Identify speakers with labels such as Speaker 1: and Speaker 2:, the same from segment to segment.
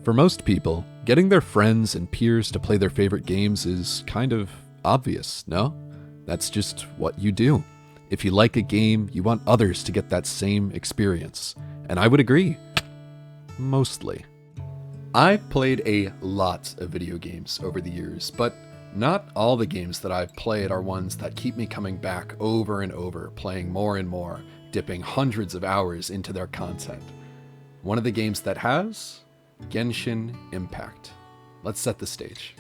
Speaker 1: For most people, getting their friends and peers to play their favorite games is kind of obvious, no? That's just what you do. If you like a game, you want others to get that same experience. And I would agree. Mostly. I've played a lot of video games over the years, but not all the games that I've played are ones that keep me coming back over and over, playing more and more, dipping hundreds of hours into their content. One of the games that has? Genshin Impact. Let's set the stage.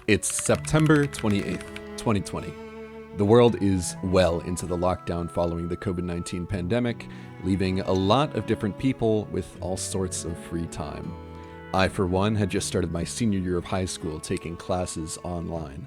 Speaker 1: It's September 28th, 2020. The world is well into the lockdown following the COVID-19 pandemic, leaving a lot of different people with all sorts of free time. I, for one, had just started my senior year of high school taking classes online.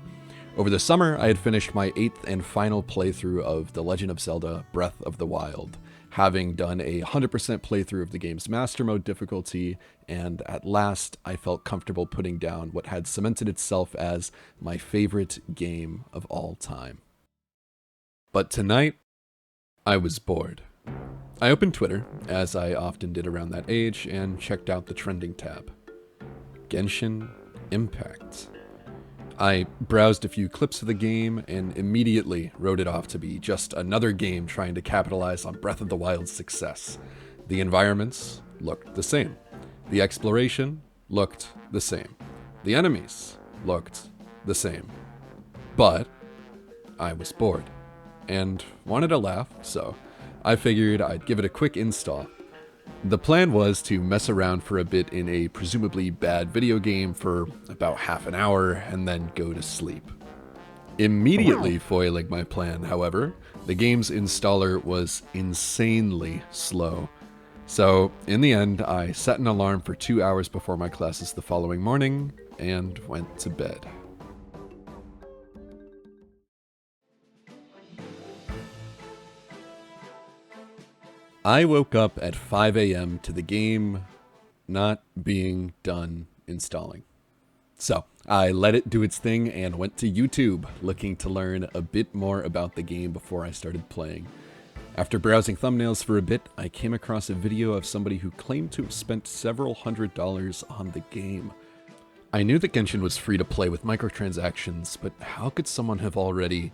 Speaker 1: Over the summer, I had finished my 8th and final playthrough of The Legend of Zelda: Breath of the Wild, having done a 100% playthrough of the game's Master Mode difficulty, and at last I felt comfortable putting down what had cemented itself as my favorite game of all time. But tonight, I was bored. I opened Twitter, as I often did around that age, and checked out the trending tab. Genshin Impact. I browsed a few clips of the game and immediately wrote it off to be just another game trying to capitalize on Breath of the Wild's success. The environments looked the same. The exploration looked the same. The enemies looked the same. But I was bored and wanted a laugh, so I figured I'd give it a quick install. The plan was to mess around for a bit in a presumably bad video game for about half an hour and then go to sleep. Immediately foiling my plan, however, the game's installer was insanely slow. So in the end, I set an alarm for 2 hours before my classes the following morning and went to bed. I woke up at 5 a.m. to the game not being done installing. So I let it do its thing and went to YouTube, looking to learn a bit more about the game before I started playing. After browsing thumbnails for a bit, I came across a video of somebody who claimed to have spent several $100s on the game. I knew that Genshin was free to play with microtransactions, but how could someone have already...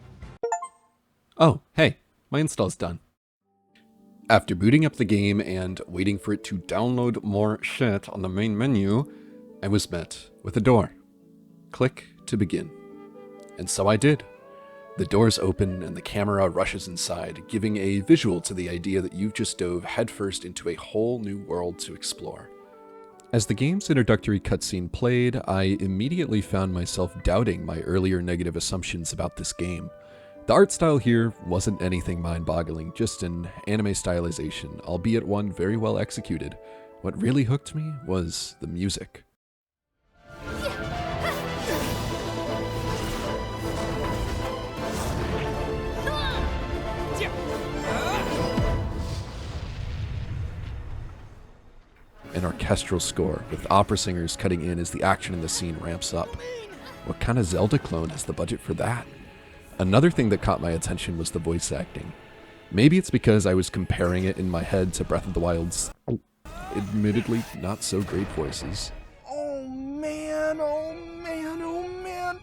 Speaker 1: Oh, hey, my install's done. After booting up the game and waiting for it to download more shit on the main menu, I was met with a door. Click to begin. And so I did. The doors open and the camera rushes inside, giving a visual to the idea that you've just dove headfirst into a whole new world to explore. As the game's introductory cutscene played, I immediately found myself doubting my earlier negative assumptions about this game. The art style here wasn't anything mind-boggling, just an anime stylization, albeit one very well executed. What really hooked me was the music. An orchestral score, with opera singers cutting in as the action in the scene ramps up. What kind of Zelda clone has the budget for that? Another thing that caught my attention was the voice acting. Maybe it's because I was comparing it in my head to Breath of the Wild's admittedly not so great voices.
Speaker 2: Oh man, oh man, oh man.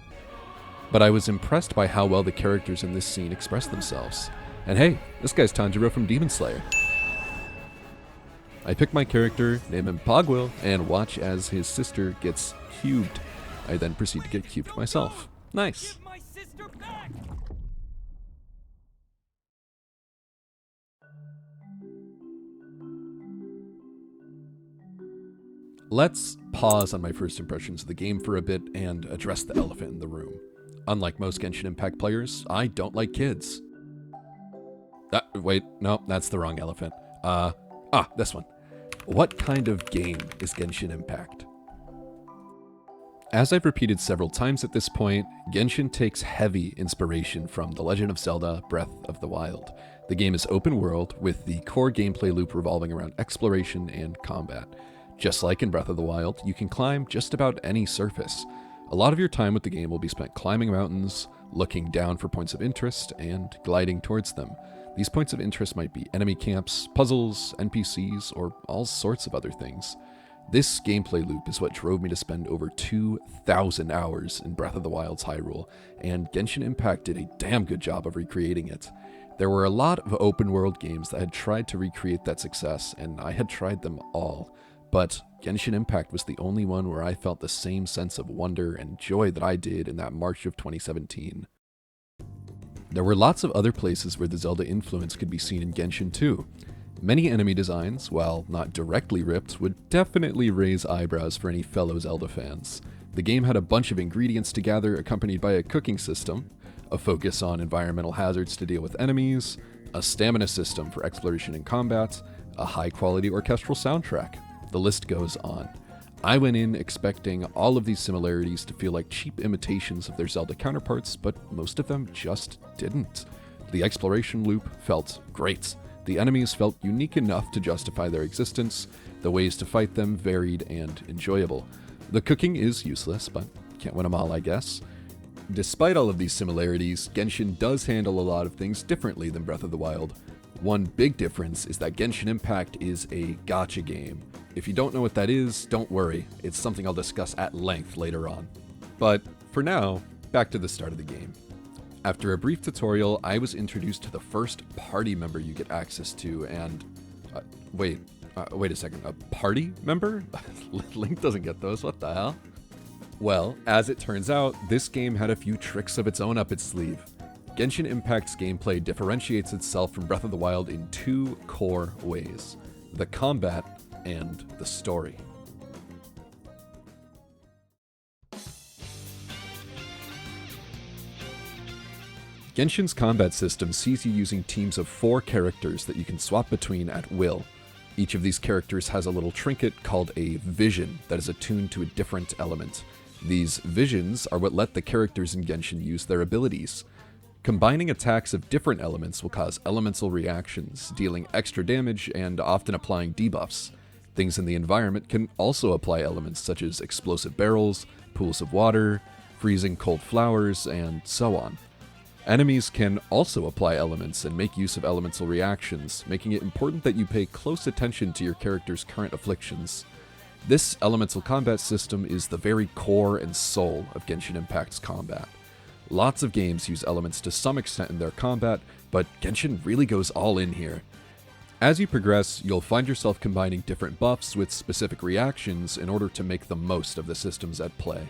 Speaker 1: But I was impressed by how well the characters in this scene express themselves. And hey, this guy's Tanjiro from Demon Slayer. I pick my character, name him Pogwil, and watch as his sister gets cubed. I then proceed to get cubed myself. Nice. Let's pause on my first impressions of the game for a bit and address the elephant in the room. Unlike most Genshin Impact players, I don't like kids. Wait, no, that's the wrong elephant. This one. What kind of game is Genshin Impact? As I've repeated several times at this point, Genshin takes heavy inspiration from The Legend of Zelda: Breath of the Wild. The game is open world, with the core gameplay loop revolving around exploration and combat. Just like in Breath of the Wild, you can climb just about any surface. A lot of your time with the game will be spent climbing mountains, looking down for points of interest, and gliding towards them. These points of interest might be enemy camps, puzzles, NPCs, or all sorts of other things. This gameplay loop is what drove me to spend over 2,000 hours in Breath of the Wild's Hyrule, and Genshin Impact did a damn good job of recreating it. There were a lot of open world games that had tried to recreate that success, and I had tried them all, but Genshin Impact was the only one where I felt the same sense of wonder and joy that I did in that March of 2017. There were lots of other places where the Zelda influence could be seen in Genshin too. Many enemy designs, while not directly ripped, would definitely raise eyebrows for any fellow Zelda fans. The game had a bunch of ingredients to gather accompanied by a cooking system, a focus on environmental hazards to deal with enemies, a stamina system for exploration and combat, a high-quality orchestral soundtrack. The list goes on. I went in expecting all of these similarities to feel like cheap imitations of their Zelda counterparts, but most of them just didn't. The exploration loop felt great. The enemies felt unique enough to justify their existence. The ways to fight them varied and enjoyable. The cooking is useless, but can't win them all, I guess. Despite all of these similarities, Genshin does handle a lot of things differently than Breath of the Wild. One big difference is that Genshin Impact is a gacha game. If you don't know what that is, don't worry. It's something I'll discuss at length later on. But for now, back to the start of the game. After a brief tutorial, I was introduced to the first party member you get access to, and... wait a second, a party member? Link doesn't get those, what the hell? Well, as it turns out, this game had a few tricks of its own up its sleeve. Genshin Impact's gameplay differentiates itself from Breath of the Wild in two core ways: the combat and the story. Genshin's combat system sees you using teams of 4 characters that you can swap between at will. Each of these characters has a little trinket called a vision that is attuned to a different element. These visions are what let the characters in Genshin use their abilities. Combining attacks of different elements will cause elemental reactions, dealing extra damage and often applying debuffs. Things in the environment can also apply elements such as explosive barrels, pools of water, freezing cold flowers, and so on. Enemies can also apply elements and make use of elemental reactions, making it important that you pay close attention to your character's current afflictions. This elemental combat system is the very core and soul of Genshin Impact's combat. Lots of games use elements to some extent in their combat, but Genshin really goes all in here. As you progress, you'll find yourself combining different buffs with specific reactions in order to make the most of the systems at play.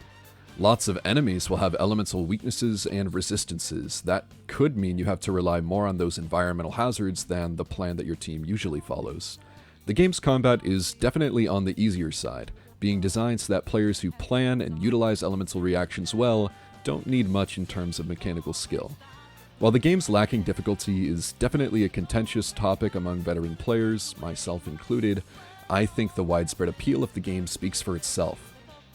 Speaker 1: Lots of enemies will have elemental weaknesses and resistances. That could mean you have to rely more on those environmental hazards than the plan that your team usually follows. The game's combat is definitely on the easier side, being designed so that players who plan and utilize elemental reactions well don't need much in terms of mechanical skill. While the game's lacking difficulty is definitely a contentious topic among veteran players, myself included, I think the widespread appeal of the game speaks for itself.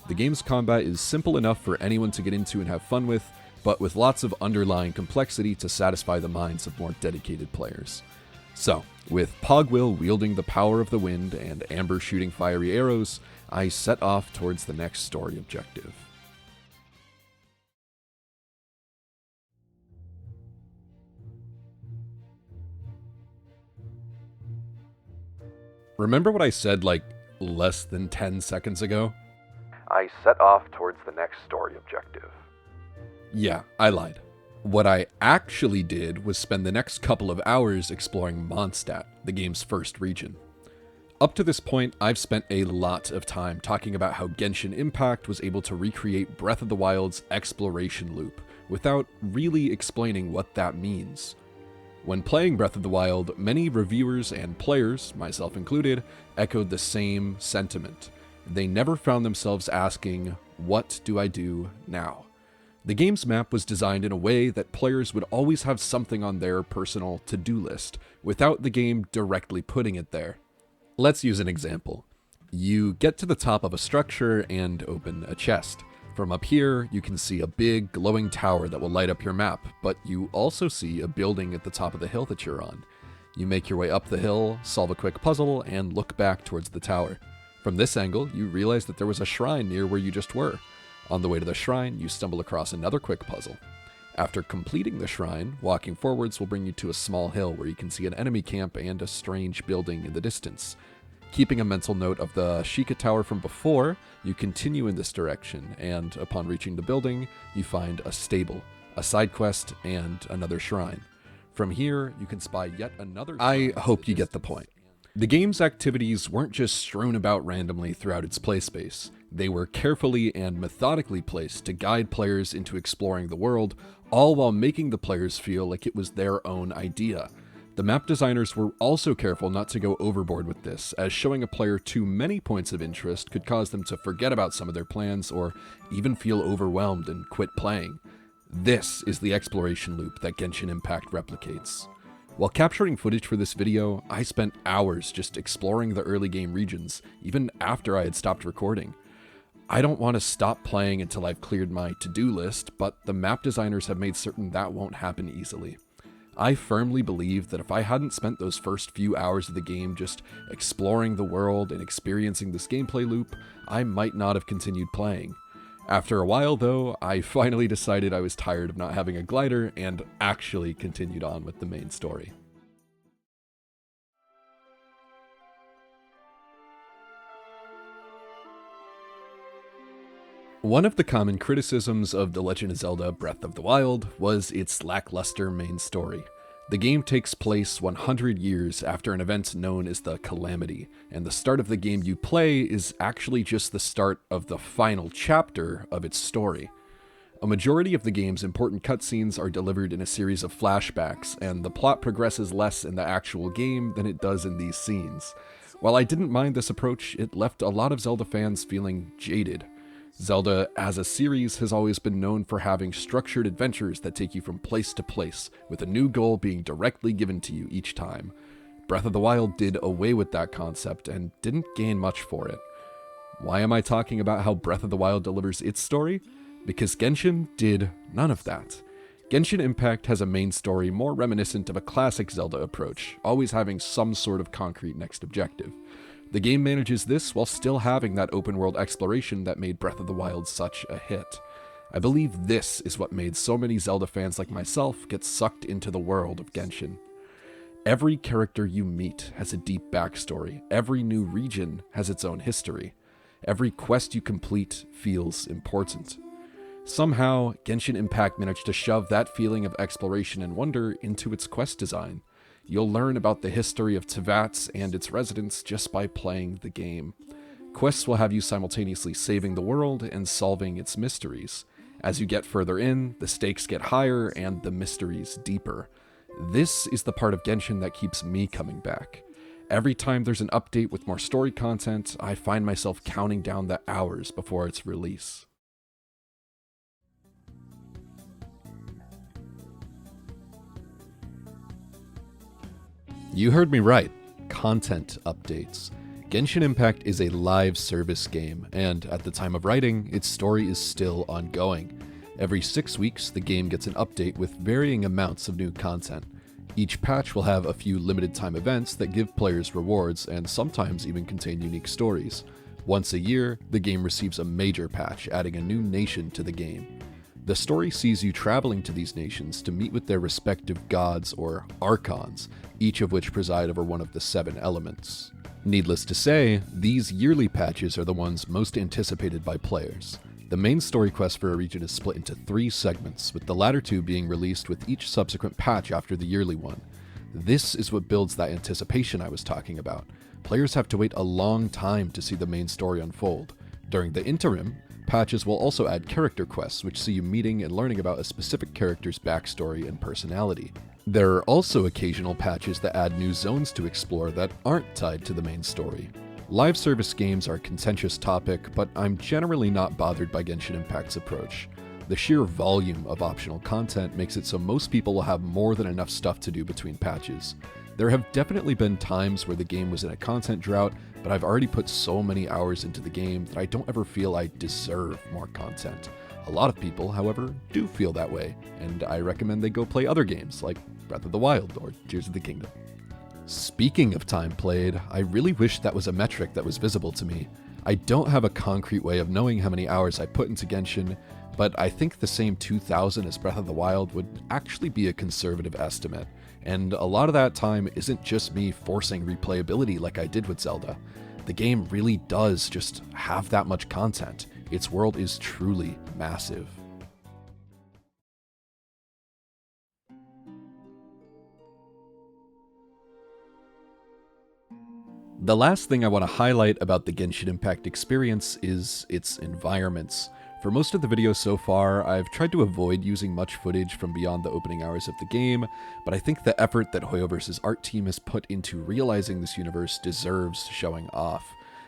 Speaker 1: The game's combat is simple enough for anyone to get into and have fun with, but with lots of underlying complexity to satisfy the minds of more dedicated players. So, with Pogwil wielding the power of the wind and Amber shooting fiery arrows, I set off towards the next story objective. Remember what I said less than 10 seconds ago? I set off towards the next story objective. Yeah, I lied. What I actually did was spend the next couple of hours exploring Mondstadt, the game's first region. Up to this point, I've spent a lot of time talking about how Genshin Impact was able to recreate Breath of the Wild's exploration loop, without really explaining what that means. When playing Breath of the Wild, many reviewers and players, myself included, echoed the same sentiment. They never found themselves asking, "What do I do now?" The game's map was designed in a way that players would always have something on their personal to-do list, without the game directly putting it there. Let's use an example. You get to the top of a structure and open a chest. From up here, you can see a big, glowing tower that will light up your map, but you also see a building at the top of the hill that you're on. You make your way up the hill, solve a quick puzzle, and look back towards the tower. From this angle, you realize that there was a shrine near where you just were. On the way to the shrine, you stumble across another quick puzzle. After completing the shrine, walking forwards will bring you to a small hill where you can see an enemy camp and a strange building in the distance. Keeping a mental note of the Sheikah Tower from before, you continue in this direction, and upon reaching the building, you find a stable, a side quest, and another shrine. From here, you can spy yet another shrine. I hope you get the point. The game's activities weren't just strewn about randomly throughout its playspace. They were carefully and methodically placed to guide players into exploring the world, all while making the players feel like it was their own idea. The map designers were also careful not to go overboard with this, as showing a player too many points of interest could cause them to forget about some of their plans or even feel overwhelmed and quit playing. This is the exploration loop that Genshin Impact replicates. While capturing footage for this video, I spent hours just exploring the early game regions, even after I had stopped recording. I don't want to stop playing until I've cleared my to-do list, but the map designers have made certain that won't happen easily. I firmly believe that if I hadn't spent those first few hours of the game just exploring the world and experiencing this gameplay loop, I might not have continued playing. After a while though, I finally decided I was tired of not having a glider and actually continued on with the main story. One of the common criticisms of The Legend of Zelda Breath of the Wild was its lackluster main story. The game takes place 100 years after an event known as the Calamity, and the start of the game you play is actually just the start of the final chapter of its story. A majority of the game's important cutscenes are delivered in a series of flashbacks, and the plot progresses less in the actual game than it does in these scenes. While I didn't mind this approach, it left a lot of Zelda fans feeling jaded. Zelda as a series has always been known for having structured adventures that take you from place to place, with a new goal being directly given to you each time. Breath of the Wild did away with that concept and didn't gain much for it. Why am I talking about how Breath of the Wild delivers its story? Because Genshin did none of that. Genshin Impact has a main story more reminiscent of a classic Zelda approach, always having some sort of concrete next objective. The game manages this while still having that open-world exploration that made Breath of the Wild such a hit. I believe this is what made so many Zelda fans like myself get sucked into the world of Genshin. Every character you meet has a deep backstory, every new region has its own history, every quest you complete feels important. Somehow, Genshin Impact managed to shove that feeling of exploration and wonder into its quest design. You'll learn about the history of Teyvat and its residents just by playing the game. Quests will have you simultaneously saving the world and solving its mysteries. As you get further in, the stakes get higher and the mysteries deeper. This is the part of Genshin that keeps me coming back. Every time there's an update with more story content, I find myself counting down the hours before its release. You heard me right. Content updates. Genshin Impact is a live service game, and at the time of writing, its story is still ongoing. Every 6 weeks, the game gets an update with varying amounts of new content. Each patch will have a few limited time events that give players rewards and sometimes even contain unique stories. Once a year, the game receives a major patch, adding a new nation to the game. The story sees you traveling to these nations to meet with their respective gods or archons, each of which preside over one of the 7 elements. Needless to say, these yearly patches are the ones most anticipated by players. The main story quest for a region is split into 3 segments, with the latter 2 being released with each subsequent patch after the yearly one. This is what builds that anticipation I was talking about. Players have to wait a long time to see the main story unfold. During the interim, patches will also add character quests, which see you meeting and learning about a specific character's backstory and personality. There are also occasional patches that add new zones to explore that aren't tied to the main story. Live service games are a contentious topic, but I'm generally not bothered by Genshin Impact's approach. The sheer volume of optional content makes it so most people will have more than enough stuff to do between patches. There have definitely been times where the game was in a content drought, but I've already put so many hours into the game that I don't ever feel I deserve more content. A lot of people, however, do feel that way, and I recommend they go play other games like Breath of the Wild or Tears of the Kingdom. Speaking of time played, I really wish that was a metric that was visible to me. I don't have a concrete way of knowing how many hours I put into Genshin, but I think the same 2,000 as Breath of the Wild would actually be a conservative estimate, and a lot of that time isn't just me forcing replayability like I did with Zelda. The game really does just have that much content. Its world is truly massive. The last thing I want to highlight about the Genshin Impact experience is its environments. For most of the video so far, I've tried to avoid using much footage from beyond the opening hours of the game, but I think the effort that Hoyoverse's art team has put into realizing this universe deserves showing off.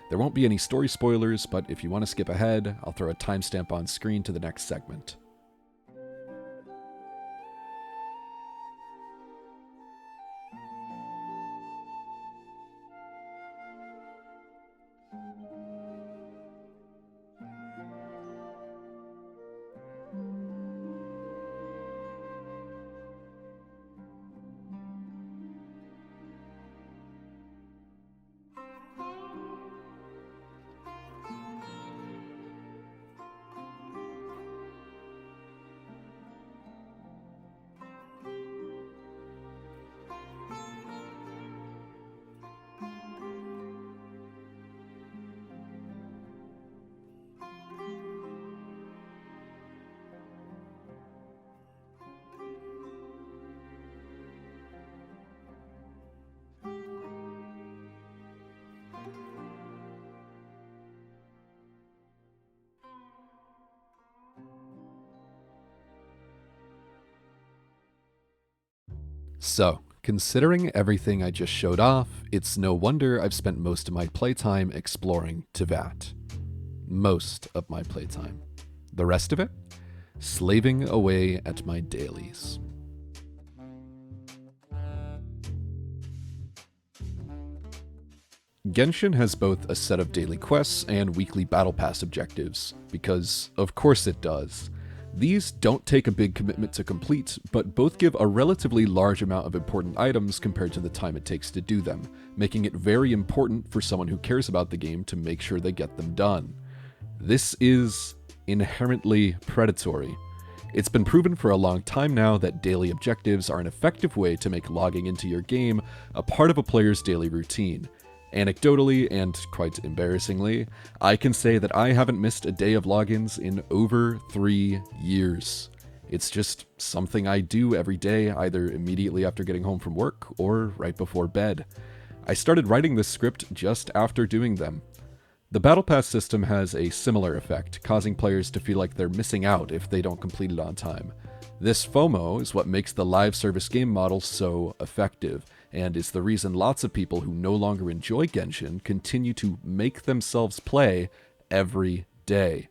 Speaker 1: There won't be any story spoilers, but if you want to skip ahead, I'll throw a timestamp on screen to the next segment. So, considering everything I just showed off, it's no wonder I've spent most of my playtime exploring Teyvat. Most of my playtime. The rest of it? Slaving away at my dailies. Genshin has both a set of daily quests and weekly battle pass objectives, because of course it does. These don't take a big commitment to complete, but both give a relatively large amount of important items compared to the time it takes to do them, making it very important for someone who cares about the game to make sure they get them done. This is inherently predatory. It's been proven for a long time now that daily objectives are an effective way to make logging into your game a part of a player's daily routine. Anecdotally, and quite embarrassingly, I can say that I haven't missed a day of logins in over 3 years. It's just something I do every day, either immediately after getting home from work or right before bed. I started writing this script just after doing them. The Battle Pass system has a similar effect, causing players to feel like they're missing out if they don't complete it on time. This FOMO is what makes the live service game model so effective, and is the reason lots of people who no longer enjoy Genshin continue to make themselves play every day.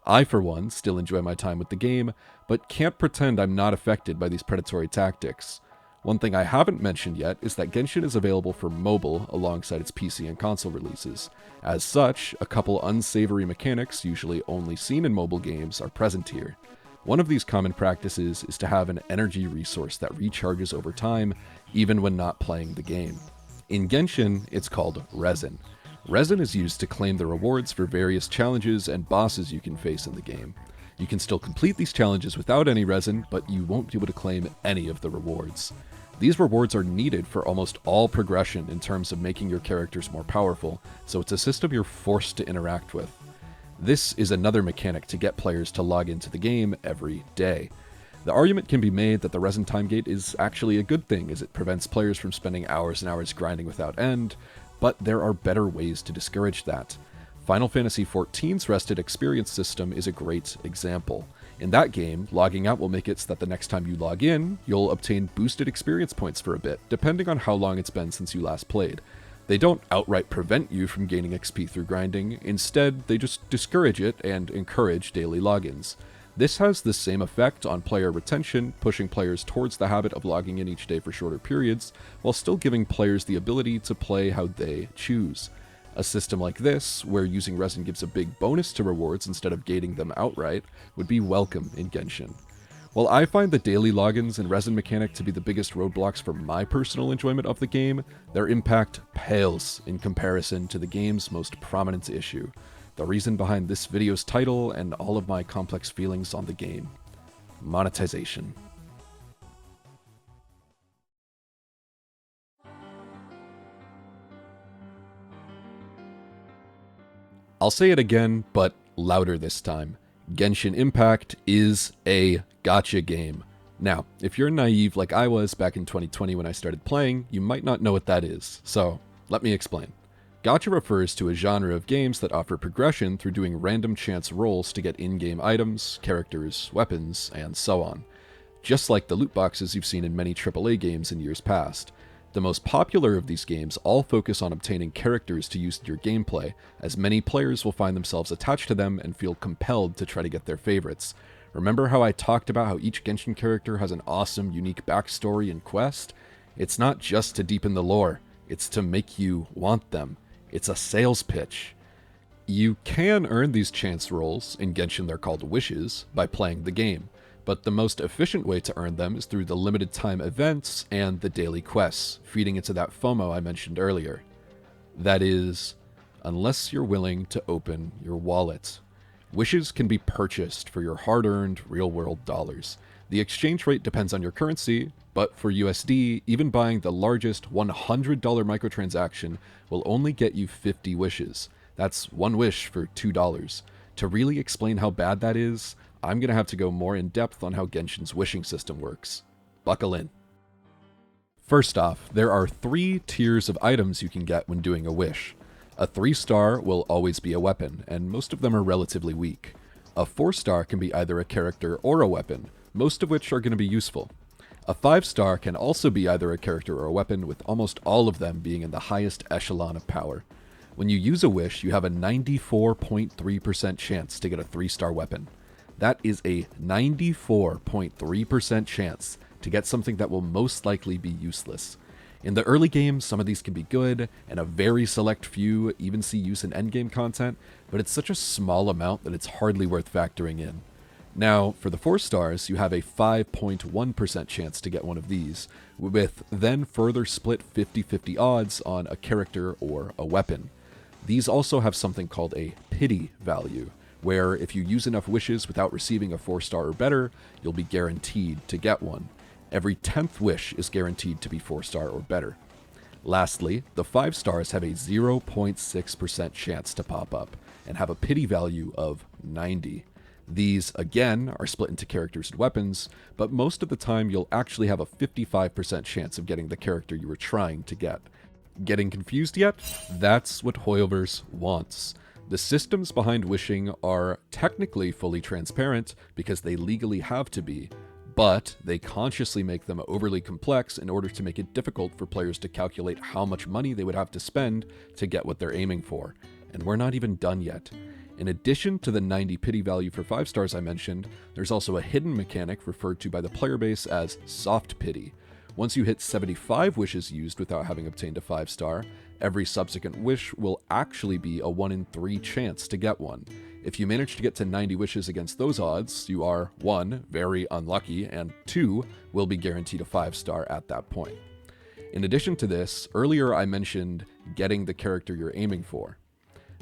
Speaker 1: I, for one, still enjoy my time with the game, but can't pretend I'm not affected by these predatory tactics. One thing I haven't mentioned yet is that Genshin is available for mobile alongside its PC and console releases. As such, a couple unsavory mechanics, usually only seen in mobile games, are present here. One of these common practices is to have an energy resource that recharges over time, even when not playing the game. In Genshin, it's called Resin. Resin is used to claim the rewards for various challenges and bosses you can face in the game. You can still complete these challenges without any resin, but you won't be able to claim any of the rewards. These rewards are needed for almost all progression in terms of making your characters more powerful, so it's a system you're forced to interact with. This is another mechanic to get players to log into the game every day. The argument can be made that the resin time gate is actually a good thing, as it prevents players from spending hours and hours grinding without end, but there are better ways to discourage that. Final Fantasy XIV's rested experience system is a great example. In that game, logging out will make it so that the next time you log in, you'll obtain boosted experience points for a bit, depending on how long it's been since you last played. They don't outright prevent you from gaining XP through grinding, instead they just discourage it and encourage daily logins. This has the same effect on player retention, pushing players towards the habit of logging in each day for shorter periods, while still giving players the ability to play how they choose. A system like this, where using resin gives a big bonus to rewards instead of gating them outright, would be welcome in Genshin. While I find the daily logins and resin mechanic to be the biggest roadblocks for my personal enjoyment of the game, their impact pales in comparison to the game's most prominent issue, the reason behind this video's title and all of my complex feelings on the game: monetization. I'll say it again, but louder this time. Genshin Impact is a gacha game. Now, if you're naive like I was back in 2020 when I started playing, you might not know what that is, so let me explain. Gacha refers to a genre of games that offer progression through doing random chance rolls to get in-game items, characters, weapons, and so on. Just like the loot boxes you've seen in many AAA games in years past. The most popular of these games all focus on obtaining characters to use in your gameplay, as many players will find themselves attached to them and feel compelled to try to get their favorites. Remember how I talked about how each Genshin character has an awesome, unique backstory and quest? It's not just to deepen the lore, it's to make you want them. It's a sales pitch. You can earn these chance rolls, in Genshin they're called wishes, by playing the game. But the most efficient way to earn them is through the limited time events and the daily quests, feeding into that FOMO I mentioned earlier. That is, unless you're willing to open your wallet. Wishes can be purchased for your hard-earned, real-world dollars. The exchange rate depends on your currency, but for USD, even buying the largest $100 microtransaction will only get you 50 wishes. That's one wish for $2. To really explain how bad that is, I'm going to have to go more in depth on how Genshin's wishing system works. Buckle in. First off, there are 3 tiers of items you can get when doing a wish. A 3-star will always be a weapon, and most of them are relatively weak. A 4-star can be either a character or a weapon, most of which are going to be useful. A 5-star can also be either a character or a weapon, with almost all of them being in the highest echelon of power. When you use a wish, you have a 94.3% chance to get a 3-star weapon. That is a 94.3% chance to get something that will most likely be useless. In the early game, some of these can be good, and a very select few even see use in endgame content, but it's such a small amount that it's hardly worth factoring in. Now, for the 4 stars, you have a 5.1% chance to get one of these, with then further split 50-50 odds on a character or a weapon. These also have something called a pity value, where if you use enough wishes without receiving a 4-star or better, you'll be guaranteed to get one. Every 10th wish is guaranteed to be 4-star or better. Lastly, the 5 stars have a 0.6% chance to pop up, and have a pity value of 90. These, again, are split into characters and weapons, but most of the time you'll actually have a 55% chance of getting the character you were trying to get. Getting confused yet? That's what Hoyoverse wants. The systems behind wishing are technically fully transparent because they legally have to be, but they consciously make them overly complex in order to make it difficult for players to calculate how much money they would have to spend to get what they're aiming for. And we're not even done yet. In addition to the 90 pity value for 5 stars I mentioned, there's also a hidden mechanic referred to by the player base as soft pity. Once you hit 75 wishes used without having obtained a 5-star, every subsequent wish will actually be a 1 in 3 chance to get one. If you manage to get to 90 wishes against those odds, you are 1, very unlucky, and 2, will be guaranteed a 5-star at that point. In addition to this, earlier I mentioned getting the character you're aiming for.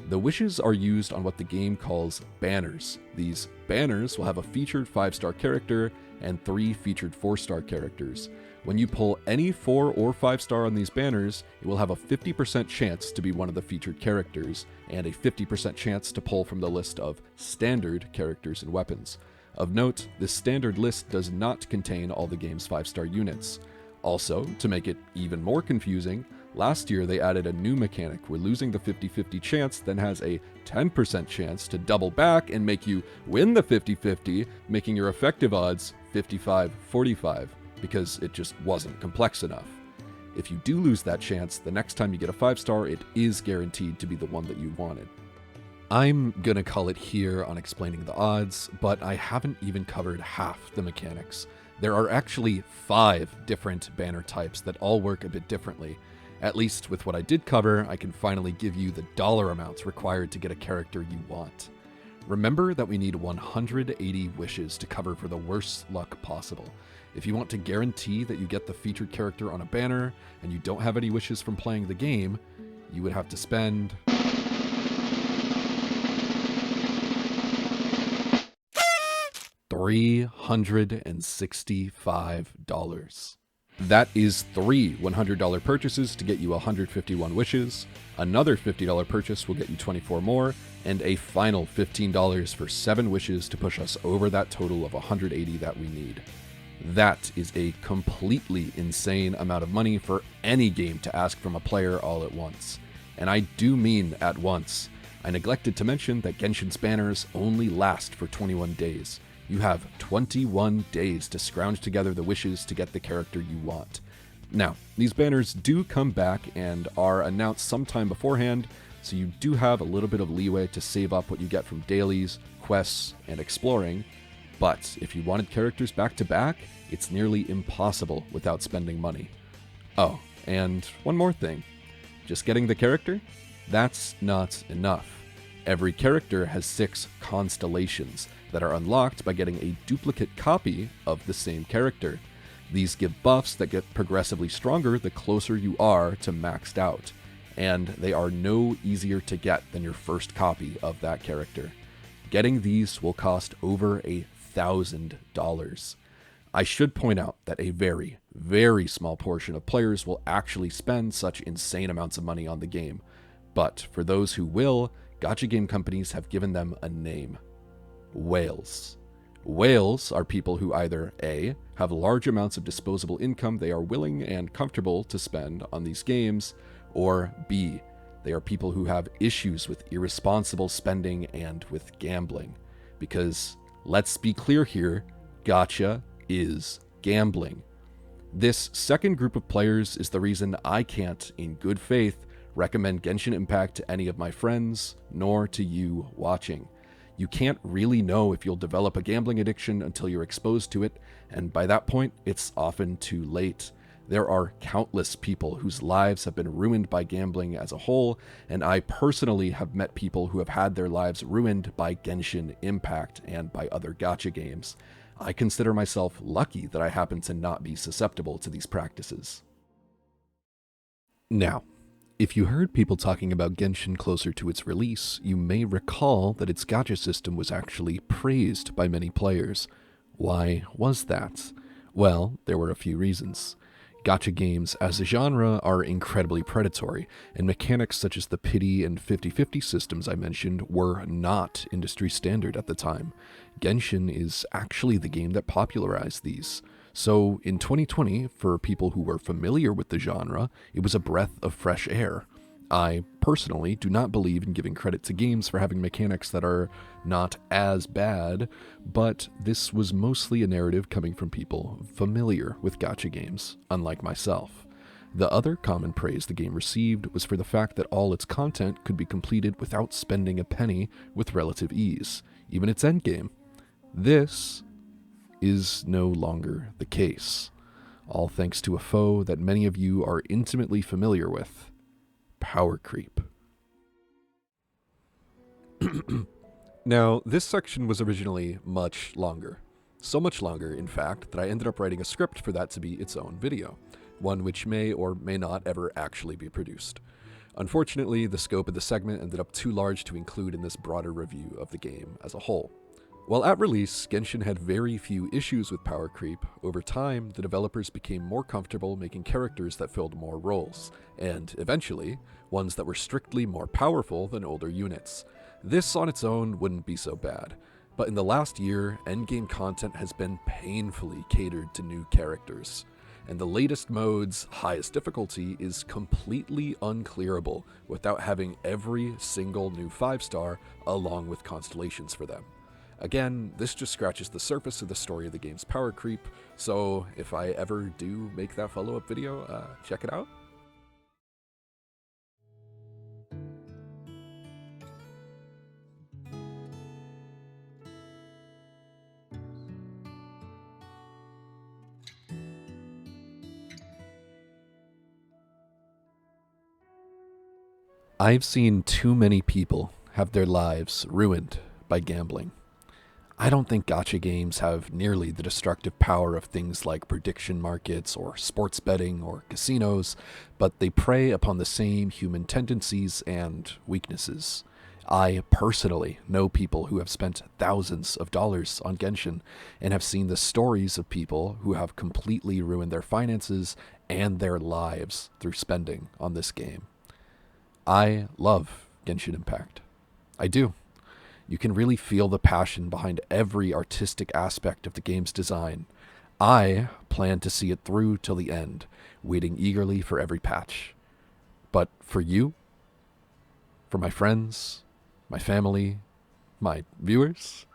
Speaker 1: The wishes are used on what the game calls banners. These banners will have a featured 5-star character and 3 featured 4-star characters. When you pull any 4 or 5-star on these banners, it will have a 50% chance to be one of the featured characters, and a 50% chance to pull from the list of standard characters and weapons. Of note, this standard list does not contain all the game's 5-star units. Also, to make it even more confusing, last year they added a new mechanic where losing the 50-50 chance then has a 10% chance to double back and make you win the 50-50, making your effective odds 55-45. Because it just wasn't complex enough. If you do lose that chance, the next time you get a 5-star, it is guaranteed to be the one that you wanted. I'm gonna call it here on explaining the odds, but I haven't even covered half the mechanics. There are actually 5 different banner types that all work a bit differently. At least with what I did cover, I can finally give you the dollar amounts required to get a character you want. Remember that we need 180 wishes to cover for the worst luck possible. If you want to guarantee that you get the featured character on a banner and you don't have any wishes from playing the game, you would have to spend $365. That is 3 $100 purchases to get you 151 wishes, another $50 purchase will get you 24 more, and a final $15 for 7 wishes to push us over that total of 180 that we need. That is a completely insane amount of money for any game to ask from a player all at once. And I do mean at once. I neglected to mention that Genshin's banners only last for 21 days. You have 21 days to scrounge together the wishes to get the character you want. Now, these banners do come back and are announced sometime beforehand, so you do have a little bit of leeway to save up what you get from dailies, quests, and exploring, but if you wanted characters back to back, it's nearly impossible without spending money. Oh, and one more thing. Just getting the character? That's not enough. Every character has 6 constellations that are unlocked by getting a duplicate copy of the same character. These give buffs that get progressively stronger the closer you are to maxed out, and they are no easier to get than your first copy of that character. Getting these will cost over $1,000. I should point out that a very, very small portion of players will actually spend such insane amounts of money on the game, but for those who will, gacha game companies have given them a name: whales. Whales are people who either A, have large amounts of disposable income they are willing and comfortable to spend on these games, or B, they are people who have issues with irresponsible spending and with gambling. Because, let's be clear here, gacha is gambling. This second group of players is the reason I can't, in good faith, recommend Genshin Impact to any of my friends, nor to you watching. You can't really know if you'll develop a gambling addiction until you're exposed to it, and by that point, it's often too late. There are countless people whose lives have been ruined by gambling as a whole, and I personally have met people who have had their lives ruined by Genshin Impact and by other gacha games. I consider myself lucky that I happen to not be susceptible to these practices. Now, if you heard people talking about Genshin closer to its release, you may recall that its gacha system was actually praised by many players. Why was that? Well, there were a few reasons. Gacha games as a genre are incredibly predatory, and mechanics such as the pity and 50-50 systems I mentioned were not industry standard at the time. Genshin is actually the game that popularized these. So in 2020, for people who were familiar with the genre, it was a breath of fresh air. I personally do not believe in giving credit to games for having mechanics that are not as bad, but this was mostly a narrative coming from people familiar with gacha games, unlike myself. The other common praise the game received was for the fact that all its content could be completed without spending a penny with relative ease, even its endgame. This is no longer the case, all thanks to a foe that many of you are intimately familiar with: Powercreep. Now, this section was originally much longer. So much longer, in fact, that I ended up writing a script for that to be its own video, one which may or may not ever actually be produced. Unfortunately, the scope of the segment ended up too large to include in this broader review of the game as a whole. While at release, Genshin had very few issues with power creep, over time, the developers became more comfortable making characters that filled more roles, and eventually, ones that were strictly more powerful than older units. This on its own wouldn't be so bad, but in the last year, endgame content has been painfully catered to new characters, and the latest mode's highest difficulty is completely unclearable without having every single new 5-star along with constellations for them. Again, this just scratches the surface of the story of the game's power creep, so if I ever do make that follow-up video, check it out. I've seen too many people have their lives ruined by gambling. I don't think gacha games have nearly the destructive power of things like prediction markets or sports betting or casinos, but they prey upon the same human tendencies and weaknesses. I personally know people who have spent thousands of dollars on Genshin and have seen the stories of people who have completely ruined their finances and their lives through spending on this game. I love Genshin Impact. I do. You can really feel the passion behind every artistic aspect of the game's design. I plan to see it through till the end, waiting eagerly for every patch. But for you, for my friends, my family, my viewers,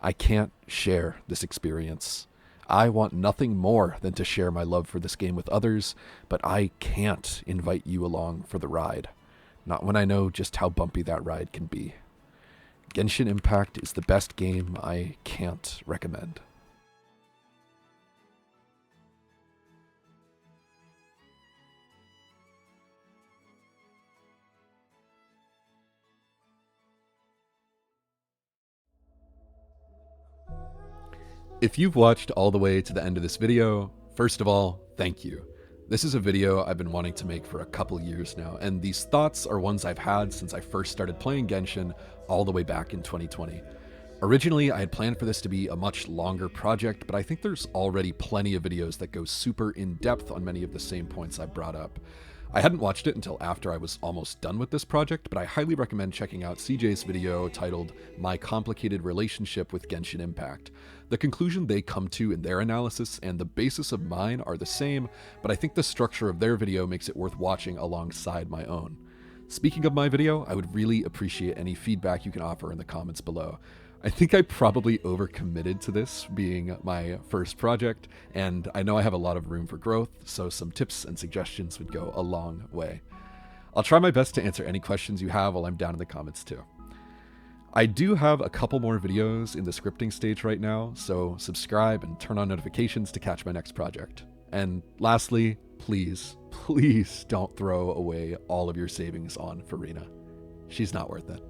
Speaker 1: I can't share this experience. I want nothing more than to share my love for this game with others, but I can't invite you along for the ride. Not when I know just how bumpy that ride can be. Genshin Impact is the best game I can't recommend. If you've watched all the way to the end of this video, first of all, thank you. This is a video I've been wanting to make for a couple years now, and these thoughts are ones I've had since I first started playing Genshin all the way back in 2020. Originally, I had planned for this to be a much longer project, but I think there's already plenty of videos that go super in-depth on many of the same points I brought up. I hadn't watched it until after I was almost done with this project, but I highly recommend checking out CJ's video titled My Complicated Relationship with Genshin Impact. The conclusion they come to in their analysis and the basis of mine are the same, but I think the structure of their video makes it worth watching alongside my own. Speaking of my video, I would really appreciate any feedback you can offer in the comments below. I think I probably overcommitted to this being my first project, and I know I have a lot of room for growth, so some tips and suggestions would go a long way. I'll try my best to answer any questions you have while I'm down in the comments too. I do have a couple more videos in the scripting stage right now, so subscribe and turn on notifications to catch my next project. And lastly, please don't throw away all of your savings on Farina. She's not worth it.